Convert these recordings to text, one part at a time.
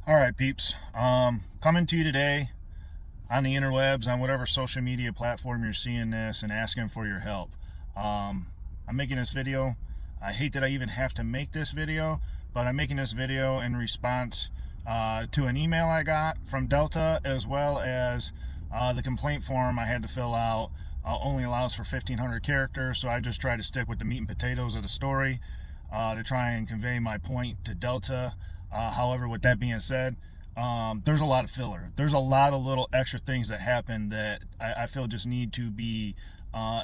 All right, peeps. Coming to you today on the interwebs, on whatever social media platform you're seeing this, and asking for your help. I'm making this video. I hate that I even have to make this video, but I'm making this video in response to an email I got from Delta, as well as the complaint form I had to fill out. Only allows for 1,500 characters, so I just try to stick with the meat and potatoes of the story to try and convey my point to Delta. However, with that being said, there's a lot of filler. There's a lot of little extra things that happen that I feel just need to be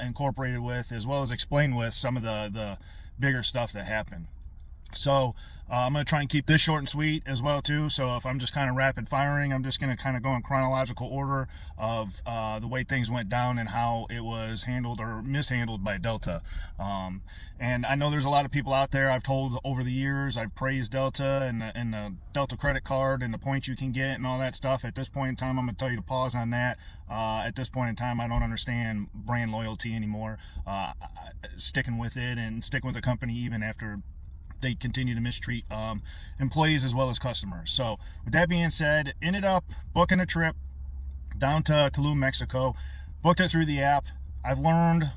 incorporated with, as well as explained with some of the bigger stuff that happened. So I'm going to try and keep this short and sweet as well too. So if I'm just kind of rapid firing, I'm just going to kind of go in chronological order of the way things went down and how it was handled or mishandled by Delta. And I know there's a lot of people out there I've told over the years, I've praised Delta and the Delta credit card and the points you can get and all that stuff. At this point in time, I'm going to tell you to pause on that. At this point in time, I don't understand brand loyalty anymore. Sticking with it and sticking with the company even after they continue to mistreat employees as well as customers. So with that being said, ended up booking a trip down to Tulum, Mexico. Booked it through the app. I've learned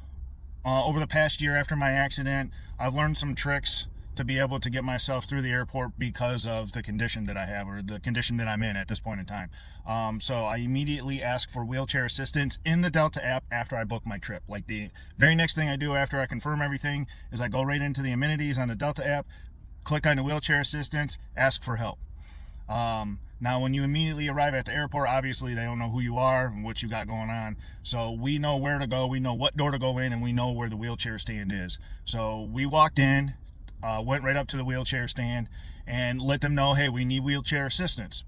over the past year after my accident, I've learned some tricks to be able to get myself through the airport because of the condition that I have, or the condition that I'm in at this point in time. So I immediately ask for wheelchair assistance in the Delta app after I book my trip. Like, the very next thing I do after I confirm everything is I go right into the amenities on the Delta app, click on the wheelchair assistance, ask for help. Now, when you immediately arrive at the airport, obviously they don't know who you are and what you got going on. So we know where to go, we know what door to go in, and we know where the wheelchair stand is. So we walked in, went right up to the wheelchair stand and let them know, hey, we need wheelchair assistance.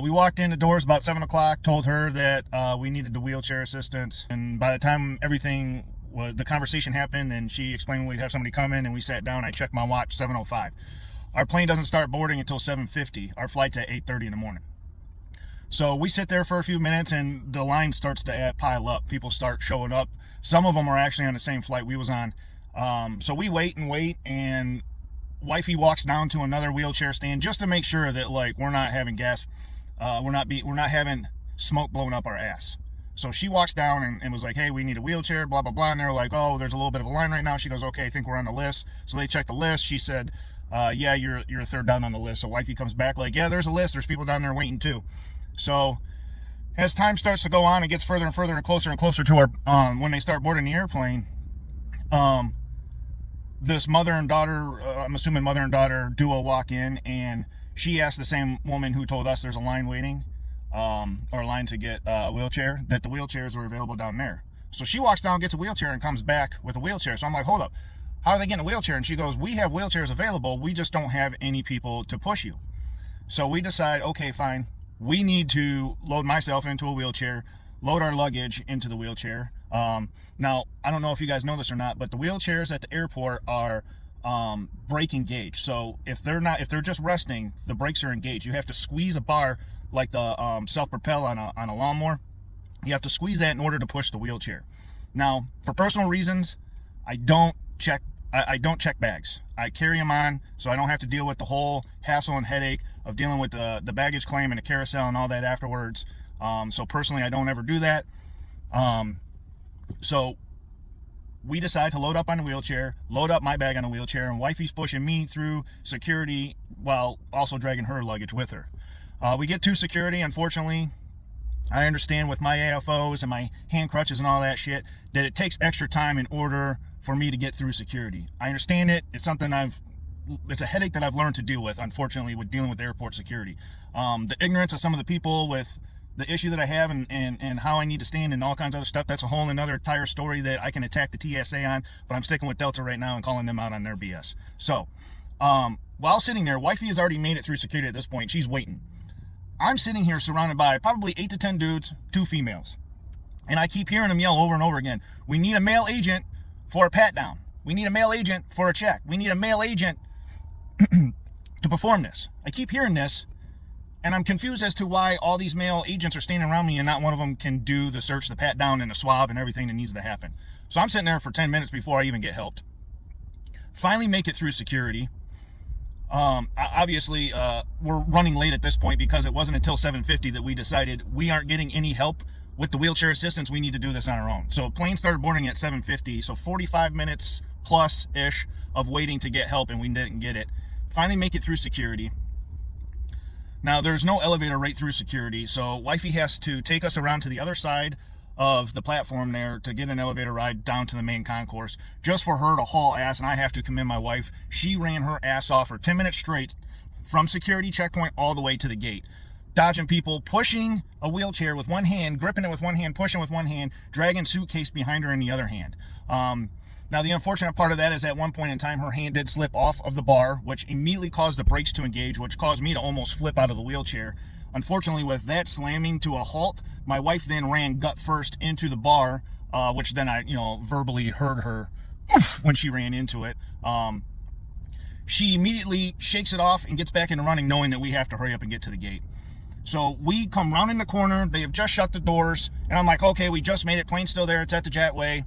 We walked in the doors about 7 o'clock, told her that we needed the wheelchair assistance. And by the time everything was, the conversation happened and she explained we'd have somebody come in and we sat down, I checked my watch, 7:05. Our plane doesn't start boarding until 7:50. Our flight's at 8:30 in the morning. So we sit there for a few minutes and the line starts to pile up. People start showing up. Some of them are actually on the same flight we was on. So we wait, and wifey walks down to another wheelchair stand just to make sure that, like, we're not having gas, we're not having smoke blowing up our ass. So she walks down and was like, hey, we need a wheelchair, blah blah blah. And they're like, oh, there's a little bit of a line right now. She goes, okay, I think we're on the list. So they check the list. She said, yeah, you're third down on the list. So wifey comes back like, yeah, there's a list. There's people down there waiting too. So as time starts to go on, it gets further and further and closer to our when they start boarding the airplane. This mother and daughter, I'm assuming mother and daughter duo, walk in, and she asked the same woman who told us there's a line waiting, or a line to get a wheelchair, that the wheelchairs were available down there. So she walks down, gets a wheelchair, and comes back with a wheelchair. So I'm like, hold up, how are they getting a wheelchair? And she goes, we have wheelchairs available, we just don't have any people to push you. So we decide, okay, fine, we need to load myself into a wheelchair, load our luggage into the wheelchair. Now, I don't know if you guys know this or not, but the wheelchairs at the airport are brake engaged. So if they're just resting, the brakes are engaged. You have to squeeze a bar like the self-propel on a lawnmower. You have to squeeze that in order to push the wheelchair. Now, for personal reasons, I don't check bags. I carry them on so I don't have to deal with the whole hassle and headache of dealing with the baggage claim and the carousel and all that afterwards. So personally, I don't ever do that. So we decide to load up on the wheelchair, load up my bag on a wheelchair, and wifey's pushing me through security while also dragging her luggage with her. We get to security. Unfortunately, I understand with my AFOs and my hand crutches and all that shit that it takes extra time in order for me to get through security. I understand it. It's something it's a headache that I've learned to deal with, unfortunately, with dealing with airport security. The ignorance of some of the people with the issue that I have and how I need to stand and all kinds of other stuff, that's a whole another entire story that I can attack the TSA on, but I'm sticking with Delta right now and calling them out on their BS. So, while sitting there, wifey has already made it through security at this point. She's waiting. I'm sitting here surrounded by probably 8 to 10 dudes, 2 females. And I keep hearing them yell over and over again, we need a male agent for a pat down. We need a male agent for a check. We need a male agent to perform this. I keep hearing this, and I'm confused as to why all these male agents are standing around me and not one of them can do the search, the pat down, and the swab and everything that needs to happen. So I'm sitting there for 10 minutes before I even get helped. Finally make it through security. Obviously, we're running late at this point because it wasn't until 7:50 that we decided we aren't getting any help with the wheelchair assistance. We need to do this on our own. So plane started boarding at 7:50, so 45 minutes plus-ish of waiting to get help, and we didn't get it. Finally make it through security. Now, there's no elevator right through security, so wifey has to take us around to the other side of the platform there to get an elevator ride down to the main concourse, just for her to haul ass, and I have to commend my wife. She ran her ass off for 10 minutes straight from security checkpoint all the way to the gate, dodging people, pushing a wheelchair with one hand, gripping it with one hand, pushing with one hand, dragging suitcase behind her in the other hand. Now, the unfortunate part of that is at one point in time, her hand did slip off of the bar, which immediately caused the brakes to engage, which caused me to almost flip out of the wheelchair. Unfortunately, with that slamming to a halt, my wife then ran gut first into the bar, which then I, verbally heard her when she ran into it. She immediately shakes it off and gets back into running, knowing that we have to hurry up and get to the gate. So we come round in the corner. They have just shut the doors, and I'm like, okay, we just made it. Plane's still there. It's at the jetway.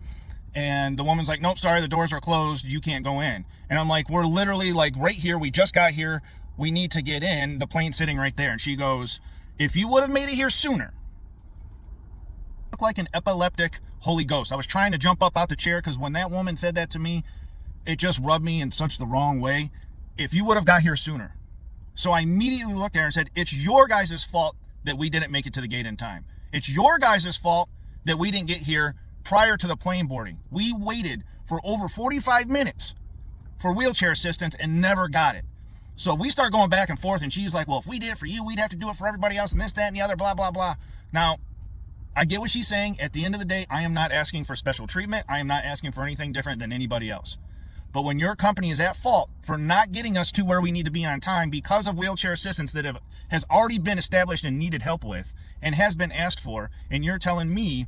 And the woman's like, nope, sorry, the doors are closed. You can't go in. And I'm like, we're literally like right here. We just got here. We need to get in. The plane's sitting right there. And she goes, if you would have made it here sooner. Look like an epileptic Holy Ghost. I was trying to jump up out the chair because when that woman said that to me, it just rubbed me in such the wrong way. If you would have got here sooner. So I immediately looked at her and said, it's your guys' fault that we didn't make it to the gate in time. It's your guys' fault that we didn't get here prior to the plane boarding. We waited for over 45 minutes for wheelchair assistance and never got it. So we start going back and forth, and she's like, well, if we did it for you, we'd have to do it for everybody else, and this, that, and the other, blah, blah, blah. Now, I get what she's saying. At the end of the day, I am not asking for special treatment. I am not asking for anything different than anybody else. But when your company is at fault for not getting us to where we need to be on time because of wheelchair assistance that has already been established and needed help with and has been asked for, and you're telling me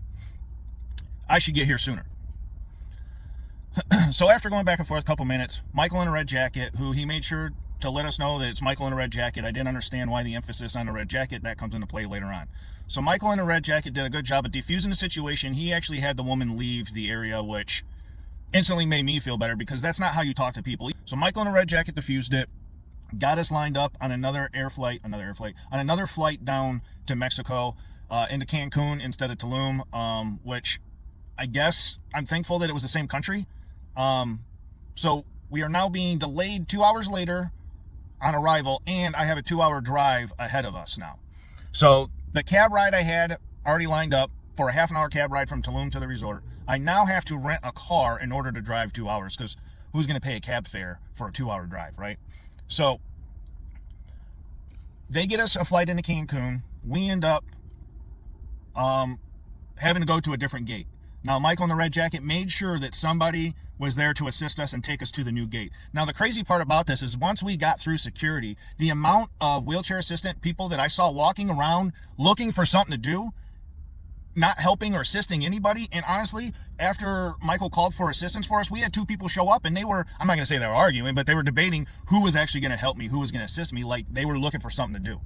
I should get here sooner. So after going back and forth a couple minutes, Michael in a red jacket, who he made sure to let us know that it's Michael in a red jacket. I didn't understand why the emphasis on the red jacket. That comes into play later on. So Michael in a red jacket did a good job of defusing the situation. He actually had the woman leave the area, which instantly made me feel better because that's not how you talk to people. So Michael in a red jacket diffused it, got us lined up on another flight down to Mexico, into Cancun instead of Tulum, which I guess I'm thankful that it was the same country. So we are now being delayed 2 hours later on arrival, and I have a 2-hour drive ahead of us now. So the cab ride I had already lined up for a half an hour cab ride from Tulum to the resort. I now have to rent a car in order to drive 2 hours because who's going to pay a cab fare for a 2-hour drive, right? So they get us a flight into Cancun. We end up having to go to a different gate. Now, Michael in the red jacket made sure that somebody was there to assist us and take us to the new gate. Now, the crazy part about this is once we got through security, the amount of wheelchair assistant people that I saw walking around looking for something to do, not helping or assisting anybody. And honestly, after Michael called for assistance for us, we had 2 people show up, and they were, I'm not going to say they were arguing, but they were debating who was actually going to help me, who was going to assist me. Like, they were looking for something to do.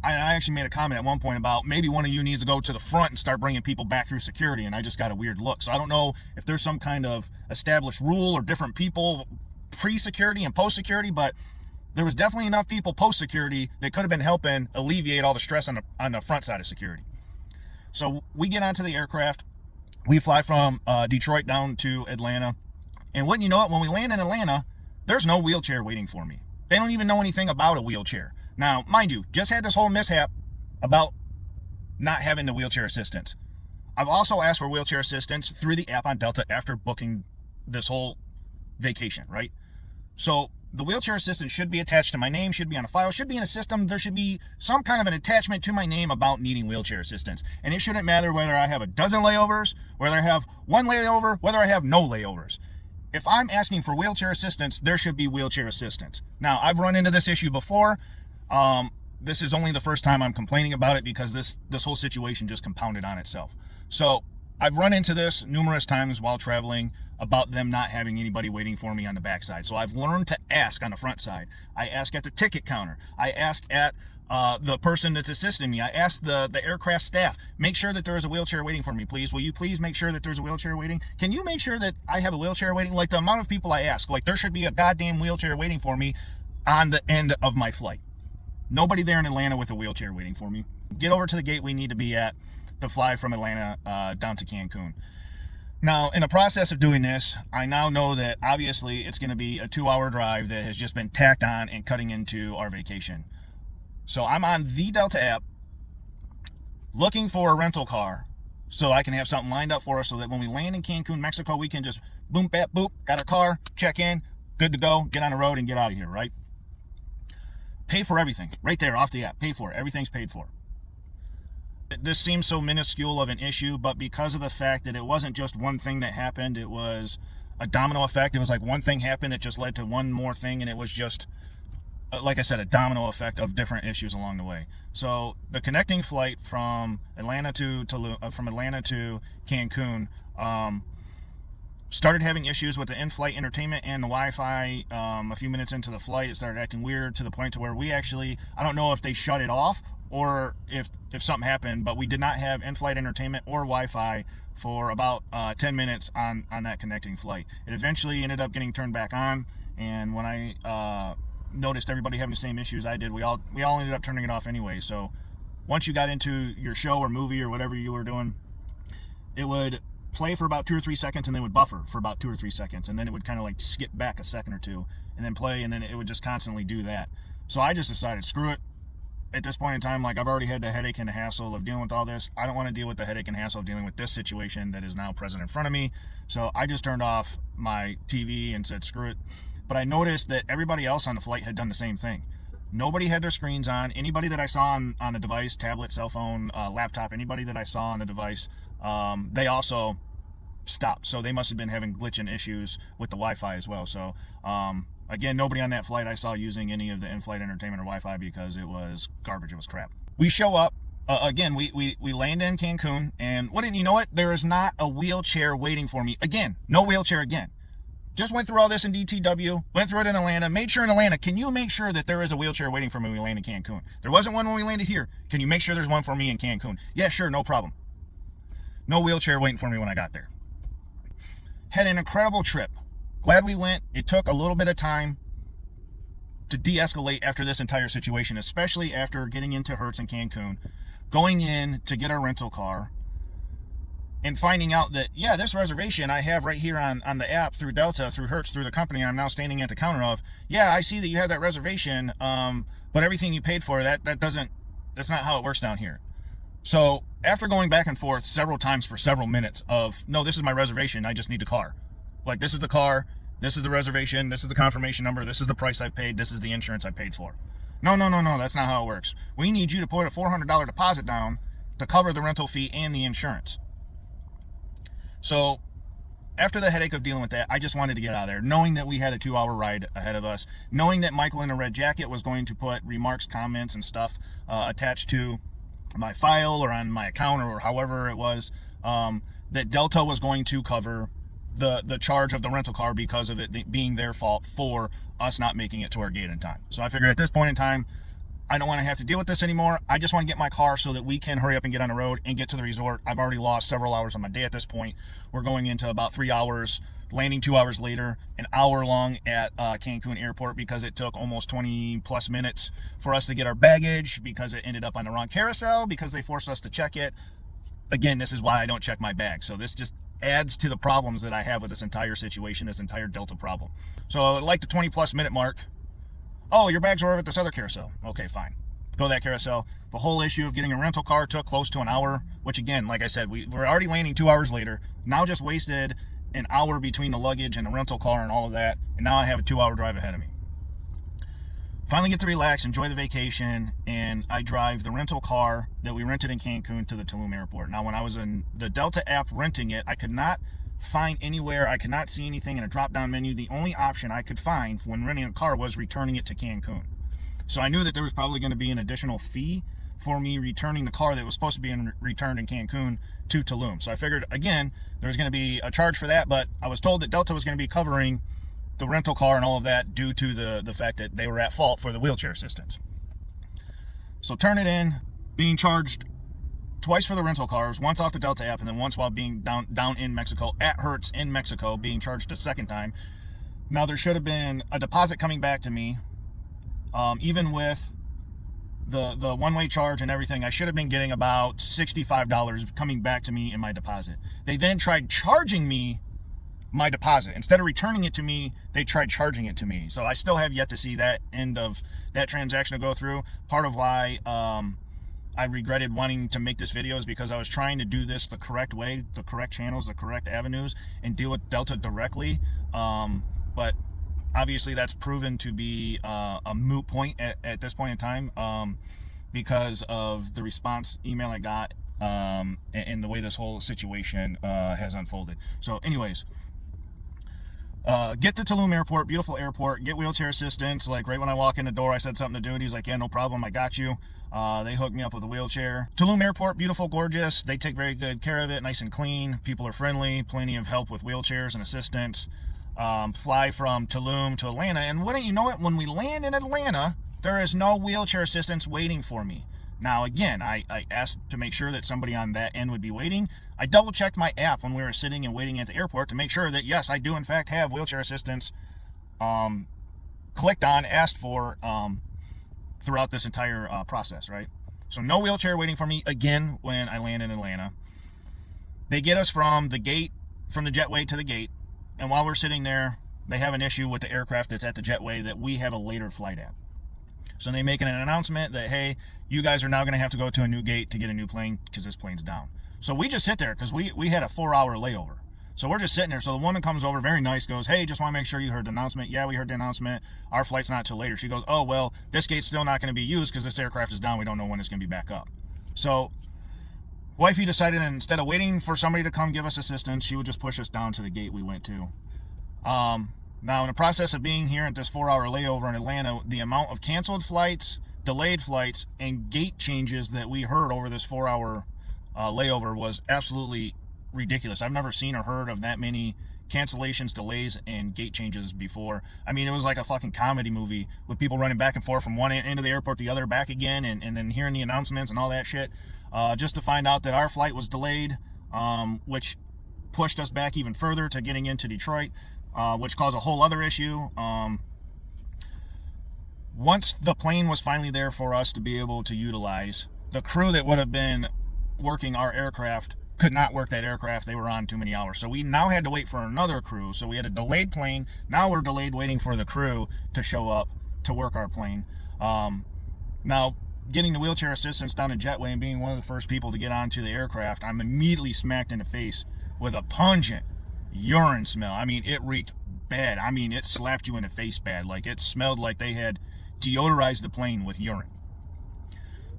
I actually made a comment at one point about maybe one of you needs to go to the front and start bringing people back through security, and I just got a weird look. So I don't know if there's some kind of established rule or different people pre-security and post-security, but there was definitely enough people post-security that could have been helping alleviate all the stress on the front side of security. So we get onto the aircraft. We fly from Detroit down to Atlanta, and wouldn't you know it, when we land in Atlanta, there's no wheelchair waiting for me. They don't even know anything about a wheelchair. Now, mind you, just had this whole mishap about not having the wheelchair assistance. I've also asked for wheelchair assistance through the app on Delta after booking this whole vacation, right? So the wheelchair assistance should be attached to my name, should be on a file, should be in a system. There should be some kind of an attachment to my name about needing wheelchair assistance. And it shouldn't matter whether I have a dozen layovers, whether I have one layover, whether I have no layovers. If I'm asking for wheelchair assistance, there should be wheelchair assistance. Now, I've run into this issue before. This is only the first time I'm complaining about it because this whole situation just compounded on itself. So I've run into this numerous times while traveling about them not having anybody waiting for me on the backside. So I've learned to ask on the front side. I ask at the ticket counter. I ask at the person that's assisting me. I ask the aircraft staff, make sure that there is a wheelchair waiting for me, please. Will you please make sure that there's a wheelchair waiting? Can you make sure that I have a wheelchair waiting? Like the amount of people I ask, like there should be a goddamn wheelchair waiting for me. on the end of my flight. Nobody there in Atlanta with a wheelchair waiting for me. Get over to the gate we need to be at to fly from Atlanta down to Cancun. Now, in the process of doing this, I now know that obviously it's going to be a 2-hour drive that has just been tacked on and cutting into our vacation. So I'm on the Delta app looking for a rental car so I can have something lined up for us so that when we land in Cancun, Mexico, we can just boom, bap, boop, got our car, check in, good to go, get on the road and get out of here, right? Pay for everything right there off the app. Pay for it. Everything's paid for. This seems so minuscule of an issue, but because of the fact that it wasn't just one thing that happened, it was a domino effect. It was like one thing happened that just led to one more thing, and it was just, like I said, a domino effect of different issues along the way. So the connecting flight from Atlanta to Cancun started having issues with the in-flight entertainment and the Wi-Fi. A few minutes into the flight, it started acting weird to the point to where we actually, I don't know if they shut it off or if something happened, but we did not have in-flight entertainment or Wi-Fi for about 10 minutes on that connecting flight. It eventually ended up getting turned back on, and when I noticed everybody having the same issues I did, we all ended up turning it off anyway. So once you got into your show or movie or whatever you were doing, it would play for about 2 or 3 seconds and then would buffer for about 2 or 3 seconds, and then it would kind of like skip back a second or two and then play, and then it would just constantly do that. So I just decided, screw it. At this point in time, like, I've already had the headache and the hassle of dealing with all this. I don't want to deal with the headache and hassle of dealing with this situation that is now present in front of me. So I just turned off my TV and said, screw it. But I noticed that everybody else on the flight had done the same thing. Nobody had their screens on. Anybody that I saw on a device, tablet, cell phone, laptop, anybody that I saw on a device, they also stopped. So they must have been having glitching issues with the Wi-Fi as well. So again, nobody on that flight I saw using any of the in-flight entertainment or Wi-Fi because it was garbage. It was crap. We show up. Again, we land in Cancun, and wouldn't you know it, there is not a wheelchair waiting for me. Again, no wheelchair again. Just went through all this in DTW, went through it in Atlanta, made sure in Atlanta, can you make sure that there is a wheelchair waiting for me when we land in Cancun? There wasn't one when we landed here. Can you make sure there's one for me in Cancun? Yeah, sure, no problem. No wheelchair waiting for me when I got there. Had an incredible trip. Glad we went. It took a little bit of time to de-escalate after this entire situation, especially after getting into Hertz in Cancun, going in to get our rental car, and finding out that, yeah, this reservation I have right here on the app through Delta, through Hertz, through the company I'm now standing at the counter of, yeah, I see that you have that reservation, but everything you paid for, that's not how it works down here. So after going back and forth several times for several minutes of, no, this is my reservation, I just need the car. Like, this is the car, this is the reservation, this is the confirmation number, this is the price I paid, this is the insurance I paid for. No, that's not how it works. We need you to put a $400 deposit down to cover the rental fee and the insurance. So after the headache of dealing with that, I just wanted to get out of there, knowing that we had a 2-hour ride ahead of us, knowing that Michael in a red jacket was going to put remarks, comments, and stuff attached to my file or on my account or however it was, that Delta was going to cover the charge of the rental car because of it being their fault for us not making it to our gate in time. So I figured at this point in time, I don't want to have to deal with this anymore. I just want to get my car so that we can hurry up and get on the road and get to the resort. I've already lost several hours on my day at this point. We're going into about 3 hours, landing 2 hours later, an hour long at Cancun Airport because it took almost 20 plus minutes for us to get our baggage because it ended up on the wrong carousel because they forced us to check it. Again, this is why I don't check my bag. So this just adds to the problems that I have with this entire situation, this entire Delta problem. So like the 20 plus minute mark, oh, your bags are over at this other carousel. Okay, fine. Go to that carousel. The whole issue of getting a rental car took close to an hour, which again, like I said, we're already landing 2 hours later. Now just wasted an hour between the luggage and the rental car and all of that. And now I have a 2-hour drive ahead of me. Finally get to relax, enjoy the vacation, and I drive the rental car that we rented in Cancun to the Tulum airport. Now, when I was in the Delta app renting it, I could not find anywhere, I could not see anything in a drop-down menu. The only option I could find when renting a car was returning it to Cancun. So I knew that there was probably going to be an additional fee for me returning the car that was supposed to be returned in Cancun to Tulum. So I figured, again, there was going to be a charge for that, but I was told that Delta was going to be covering the rental car and all of that due to the fact that they were at fault for the wheelchair assistance. So turn it in, being charged twice for the rental cars, once off the Delta app, and then once while being down in Mexico, at Hertz in Mexico, being charged a second time. Now, there should have been a deposit coming back to me Even with the one-way charge and everything, I should have been getting about $65 coming back to me in my deposit. They then tried charging me my deposit. Instead of returning it to me, they tried charging it to me. So I still have yet to see that end of that transaction to go through. Part of why I regretted wanting to make this video is because I was trying to do this the correct way, the correct channels, the correct avenues, and deal with Delta directly. But obviously that's proven to be a moot point at this point in time, because of the response email I got, and the way this whole situation has unfolded. So anyways, get to Tulum Airport, beautiful airport, get wheelchair assistance. Like right when I walk in the door, I said something to dude. He's like, yeah, no problem, I got you. They hooked me up with a wheelchair. Tulum Airport, beautiful, gorgeous. They take very good care of it, nice and clean. People are friendly, plenty of help with wheelchairs and assistance. Fly from Tulum to Atlanta, and wouldn't you know it, when we land in Atlanta, there is no wheelchair assistance waiting for me. Now again, I asked to make sure that somebody on that end would be waiting. I double checked my app when we were sitting and waiting at the airport to make sure that yes, I do in fact have wheelchair assistance clicked on, asked for, throughout this entire process, right? So no wheelchair waiting for me again when I land in Atlanta. They get us from the gate, from the jetway to the gate. And while we're sitting there, they have an issue with the aircraft that's at the jetway that we have a later flight at. So they make an announcement that, hey, you guys are now going to have to go to a new gate to get a new plane because this plane's down. So we just sit there because we had a 4-hour layover. So we're just sitting there. So the woman comes over, very nice, goes, hey, just want to make sure you heard the announcement. Yeah, we heard the announcement. Our flight's not till later. She goes, oh, well, this gate's still not going to be used because this aircraft is down. We don't know when it's going to be back up. So wifey decided instead of waiting for somebody to come give us assistance, she would just push us down to the gate we went to. Now, in the process of being here at this 4-hour layover in Atlanta, the amount of canceled flights, delayed flights, and gate changes that we heard over this 4-hour layover was absolutely ridiculous. I've never seen or heard of that many cancellations, delays, and gate changes before. I mean, it was like a fucking comedy movie with people running back and forth from one end of the airport to the other, back again, and then hearing the announcements and all that shit, just to find out that our flight was delayed, which pushed us back even further to getting into Detroit, which caused a whole other issue. Once the plane was finally there for us to be able to utilize, the crew that would have been working our aircraft could not work that aircraft. They were on too many hours. So we now had to wait for another crew. So we had a delayed plane. Now we're delayed waiting for the crew to show up to work our plane. Now, getting the wheelchair assistance down in jetway and being one of the first people to get onto the aircraft, I'm immediately smacked in the face with a pungent urine smell. I mean, it reeked bad. I mean, it slapped you in the face bad. Like, it smelled like they had deodorized the plane with urine.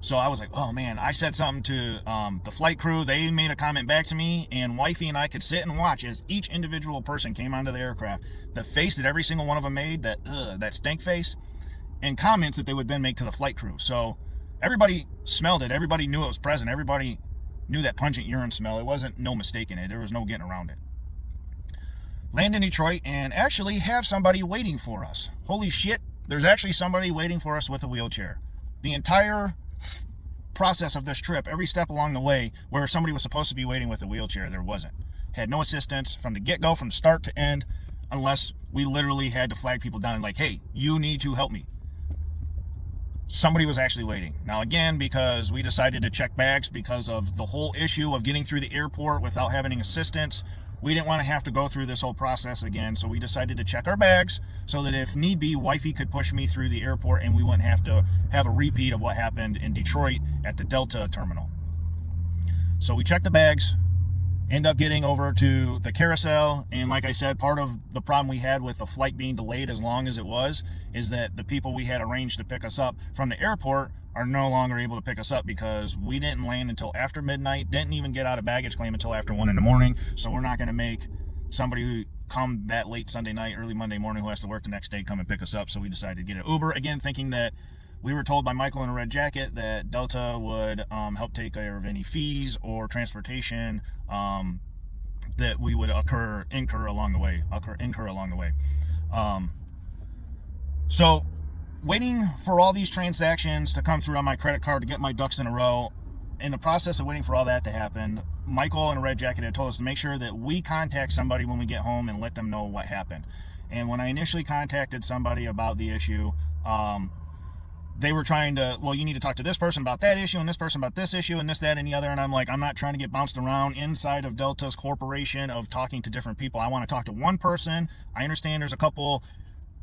So I was like, oh man, I said something to the flight crew. They made a comment back to me, and wifey and I could sit and watch as each individual person came onto the aircraft. The face that every single one of them made, that stank face, and comments that they would then make to the flight crew. So everybody smelled it. Everybody knew it was present. Everybody knew that pungent urine smell. It wasn't no mistaking it. There was no getting around it. Land in Detroit and actually have somebody waiting for us. Holy shit, there's actually somebody waiting for us with a wheelchair. The entire process of this trip, every step along the way where somebody was supposed to be waiting with a wheelchair, there wasn't. Had no assistance from the get-go, from start to end, unless we literally had to flag people down and like, hey, you need to help me. Somebody was actually waiting. Now again, because we decided to check bags because of the whole issue of getting through the airport without having assistance, we didn't want to have to go through this whole process again, so we decided to check our bags so that if need be, wifey could push me through the airport and we wouldn't have to have a repeat of what happened in Detroit at the Delta terminal. So we checked the bags, end up getting over to the carousel, and like I said, part of the problem we had with the flight being delayed as long as it was is that the people we had arranged to pick us up from the airport are no longer able to pick us up because we didn't land until after midnight, didn't even get out of baggage claim until after 1 in the morning. So we're not going to make somebody who come that late Sunday night, early Monday morning, who has to work the next day, come and pick us up. So we decided to get an Uber, again thinking that we were told by Michael in a red jacket that Delta would help take care of any fees or transportation that we would incur along the way. So waiting for all these transactions to come through on my credit card to get my ducks in a row. In the process of waiting for all that to happen, Michael in a red jacket had told us to make sure that we contact somebody when we get home and let them know what happened. And when I initially contacted somebody about the issue, they were trying to, well, you need to talk to this person about that issue and this person about this issue and this, that, and the other. And I'm like, I'm not trying to get bounced around inside of Delta's corporation of talking to different people. I want to talk to one person. I understand there's a couple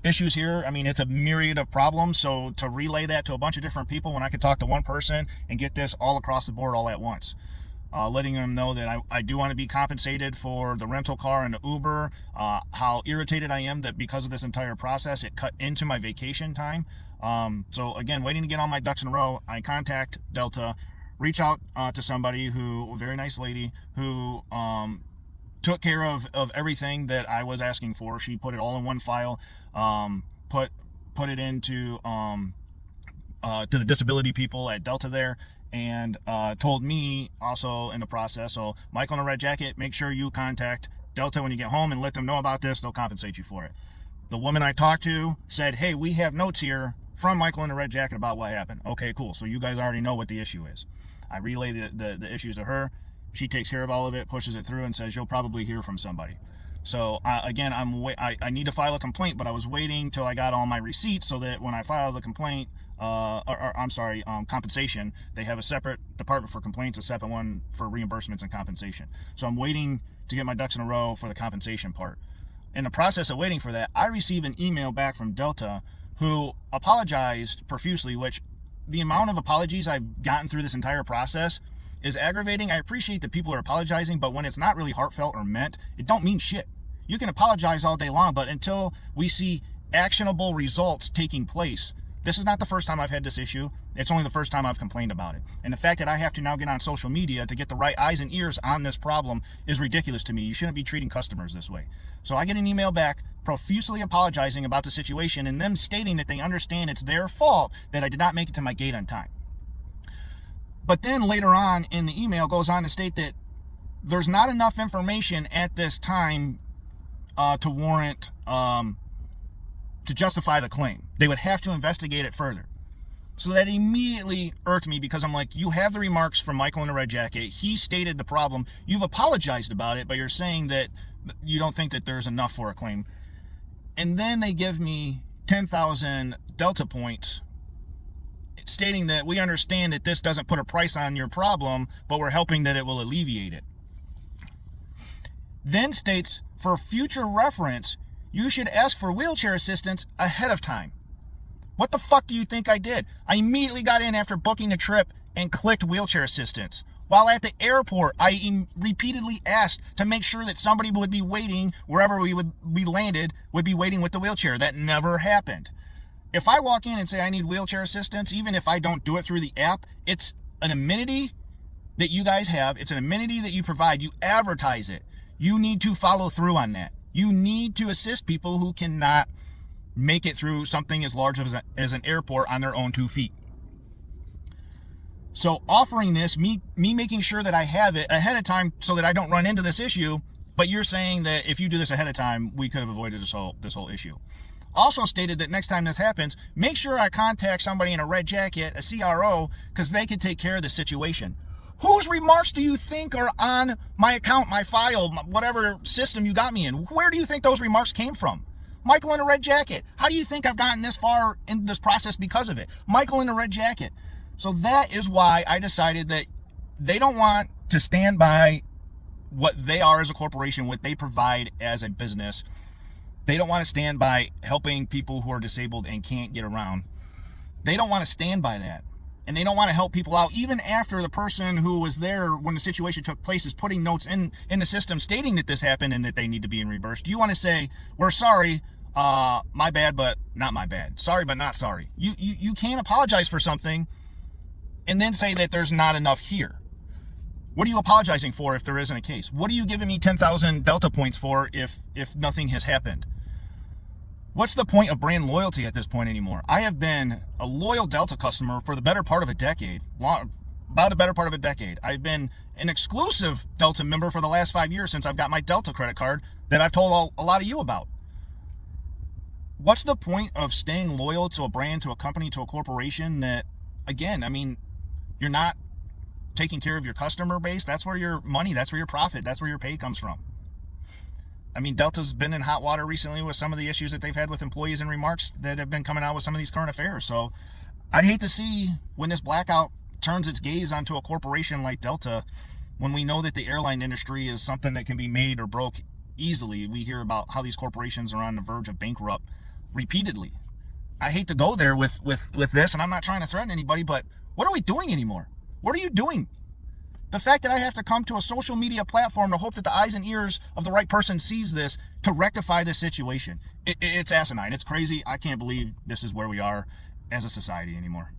issues here. I mean, it's a myriad of problems. So to relay that to a bunch of different people when I could talk to one person and get this all across the board all at once. Letting them know that I do want to be compensated for the rental car and the Uber, how irritated I am that because of this entire process, it cut into my vacation time. So again, waiting to get all my ducks in a row, I contact Delta, reach out to somebody who, a very nice lady, who took care of everything that I was asking for. She put it all in one file, put it into to the disability people at Delta there, and told me also in the process, so Michael in a red jacket, make sure you contact Delta when you get home and let them know about this. They'll compensate you for it. The woman I talked to said, hey, we have notes here from Michael in a red jacket about what happened. Okay, cool. So you guys already know what the issue is. I relay the issues to her. She takes care of all of it, pushes it through, and says you'll probably hear from somebody. So again, I need to file a complaint, but I was waiting till I got all my receipts so that when I file the complaint, compensation, they have a separate department for complaints, a separate one for reimbursements and compensation. So I'm waiting to get my ducks in a row for the compensation part. In the process of waiting for that, I received an email back from Delta who apologized profusely, which the amount of apologies I've gotten through this entire process is aggravating. I appreciate that people are apologizing, but when it's not really heartfelt or meant, it don't mean shit. You can apologize all day long, but until we see actionable results taking place, this is not the first time I've had this issue. It's only the first time I've complained about it. And the fact that I have to now get on social media to get the right eyes and ears on this problem is ridiculous to me. You shouldn't be treating customers this way. So I get an email back profusely apologizing about the situation and them stating that they understand it's their fault that I did not make it to my gate on time. But then later on in the email goes on to state that there's not enough information at this time to warrant, to justify the claim. They would have to investigate it further. So that immediately irked me because I'm like, you have the remarks from Michael in a red jacket. He stated the problem. You've apologized about it, but you're saying that you don't think that there's enough for a claim. And then they give me 10,000 Delta points stating that we understand that this doesn't put a price on your problem, but we're hoping that it will alleviate it. Then states, for future reference, you should ask for wheelchair assistance ahead of time. What the fuck do you think I did? I immediately got in after booking the trip and clicked wheelchair assistance. While at the airport, I repeatedly asked to make sure that somebody would be waiting wherever we landed, would be waiting with the wheelchair. That never happened. If I walk in and say I need wheelchair assistance, even if I don't do it through the app, it's an amenity that you guys have. It's an amenity that you provide. You advertise it. You need to follow through on that. You need to assist people who cannot make it through something as large as an airport on their own 2 feet. So offering this, me making sure that I have it ahead of time so that I don't run into this issue, but you're saying that if you do this ahead of time, we could have avoided this whole issue. Also stated that next time this happens, make sure I contact somebody in a red jacket, a CRO, because they can take care of the situation. Whose remarks do you think are on my account, my file, whatever system you got me in? Where do you think those remarks came from? Michael in a red jacket. How do you think I've gotten this far in this process because of it? Michael in a red jacket. So that is why I decided that they don't want to stand by what they are as a corporation, what they provide as a business. They don't want to stand by helping people who are disabled and can't get around. They don't want to stand by that. And they don't want to help people out, even after the person who was there when the situation took place is putting notes in the system stating that this happened and that they need to be reimbursed. You want to say, we're sorry, my bad, but not my bad. Sorry, but not sorry. You can't apologize for something and then say that there's not enough here. What are you apologizing for if there isn't a case? What are you giving me 10,000 Delta points for if nothing has happened? What's the point of brand loyalty at this point anymore? I have been a loyal Delta customer for the better part of a decade. About a better part of a decade. I've been an exclusive Delta member for the last 5 years since I've got my Delta credit card that I've told a lot of you about. What's the point of staying loyal to a brand, to a company, to a corporation that, again, I mean, you're not taking care of your customer base? That's where your money, that's where your profit, that's where your pay comes from. I mean, Delta's been in hot water recently with some of the issues that they've had with employees and remarks that have been coming out with some of these current affairs. So I'd hate to see when this blackout turns its gaze onto a corporation like Delta, when we know that the airline industry is something that can be made or broke easily. We hear about how these corporations are on the verge of bankrupt repeatedly. I hate to go there with this, and I'm not trying to threaten anybody, but what are we doing anymore? What are you doing? The fact that I have to come to a social media platform to hope that the eyes and ears of the right person sees this to rectify this situation, it's asinine. It's crazy. I can't believe this is where we are as a society anymore.